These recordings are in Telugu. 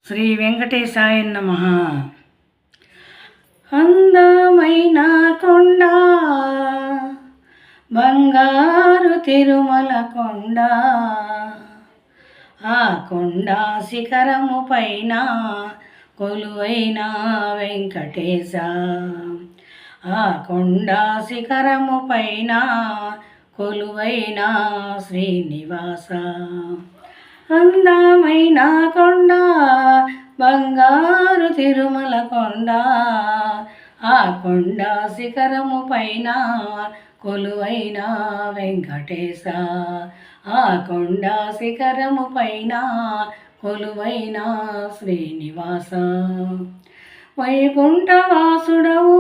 శ్రీ వెంకటేశాయ నమః. అందమైన కొండ, బంగారు తిరుమల కొండ, ఆ కొండ శిఖరము పైన కొలువైన వెంకటేశ, ఆ కొండ శిఖరము పైన కొలువైన శ్రీనివాస. అందమైన కొండ, బంగారు తిరుమల కొండ, ఆ కొండ శిఖరము పైన కొలువైన వెంకటేశ, ఆ కొండ శిఖరము పైన కొలువైన శ్రీనివాస. వైకుంఠవాసుడవు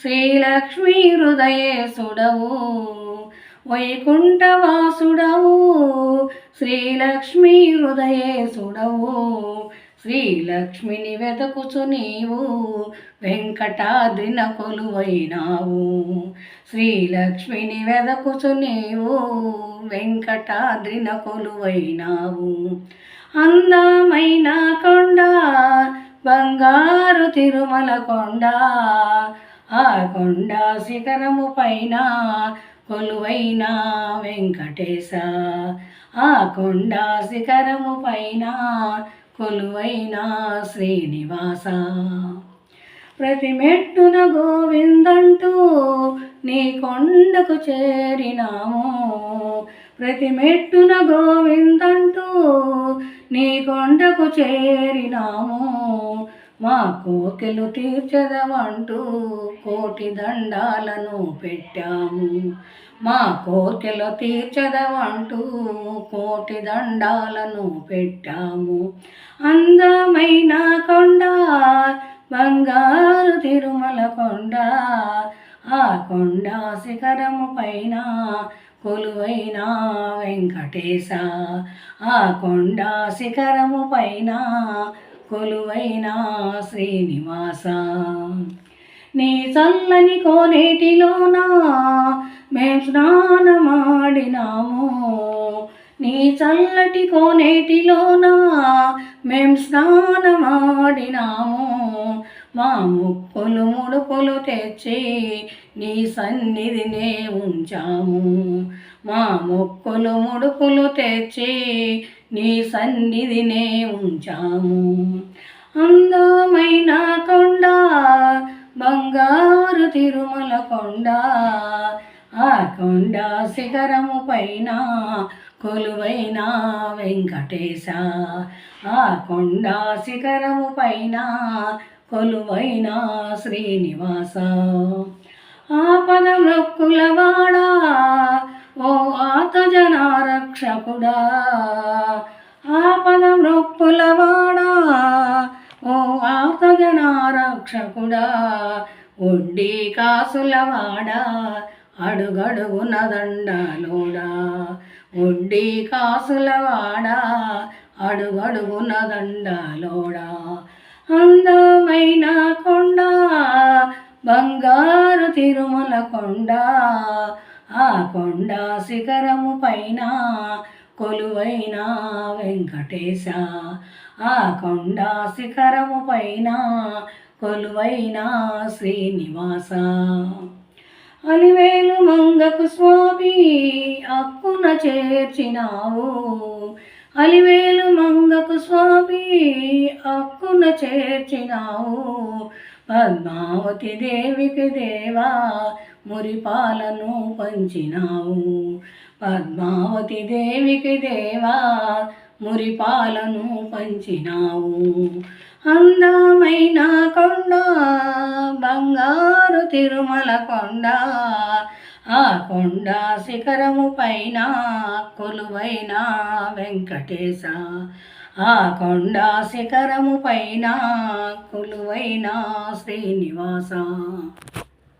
శ్రీలక్ష్మీ హృదయేశుడవు, వైకుంఠవాసుడవు శ్రీలక్ష్మీ హృదయేశుడవు, శ్రీలక్ష్మిని వెతకుచు నీవు వెంకటాద్రిన కొలువైనావు, శ్రీలక్ష్మిని వెతకుచు నీవు వెంకటాద్రిన కొలువైనావు. అందమైన కొండ, బంగారు తిరుమల కొండ, ఆ కొండ శిఖరము పైన కొలువైన వెంకటేశ, ఆ కొండ శిఖరము పైన కొలువైన శ్రీనివాస. ప్రతి మెట్టున గోవిందంటూ నీ కొండకు చేరినాము, ప్రతి మెట్టున గోవిందంటూ నీ కొండకు చేరినాము, మా కోకెలు తీర్చదవంటూ కోటి దండాలను పెట్టాము, మా కోర్కెలు తీర్చదవంటూ కోటి దండాలను పెట్టాము. అందమైన కొండ, బంగారు తిరుమల కొండ, ఆ కొండ శిఖరము పైన కొలువైన వెంకటేశ, ఆ కొండ శిఖరము పైన కొలువైన శ్రీనివాస. నీ చల్లని కోనేటిలోనా మేం స్నానమాడినాము, నీ చల్లటి కోనేటిలోనా మేం స్నానమాడినాము, మా ముక్కులు ముడుపులు తెచ్చి నీ సన్నిధినే ఉంచాము, మా ముక్కులు ముడుపులు తెచ్చి నీ సన్నిధినే ఉంచాము. అందమైన కొండ, బంగారు తిరుమల కొండ, ఆ కొండ శిఖరము పైన కొలువైన వెంకటేశ, ఆ కొండ శిఖరము పైన కొలువైన శ్రీనివాస. ఆపద మృక్కులవాడా ఓ ఆతజనారక్షకుడా, ఆపద మృక్కులవాడా ఓ ఆతజనారక్షకుడా, వడ్డీ కాసులవాడా అడుగడుగున దండాలోడా, వడ్డీ కాసులవాడా అడుగడుగున దండాలోడా. అందమైన కొండ, బంగారు తిరుమల కొండ, ఆ కొండ శిఖరము పైన కొలువైన వెంకటేశ, ఆ కొండ శిఖరము పైన కొలువైన శ్రీనివాస. అలివేలు మంగకు స్వామి అక్కున చేర్చినావు, అలివేలు మంగకు స్వామి అక్కున చేర్చినావు, పద్మావతి దేవికి దేవా మురిపాలను పంచినావు, పద్మావతి దేవికి దేవా మురిపాలను పంచినావు. అందమైన కొండ, బంగారు తిరుమల కొండ, ఆ కొండ శిఖరము పైన కొలువైన వెంకటేశ, ఆ కొండ శిఖరము పైన కొలువైన శ్రీనివాస.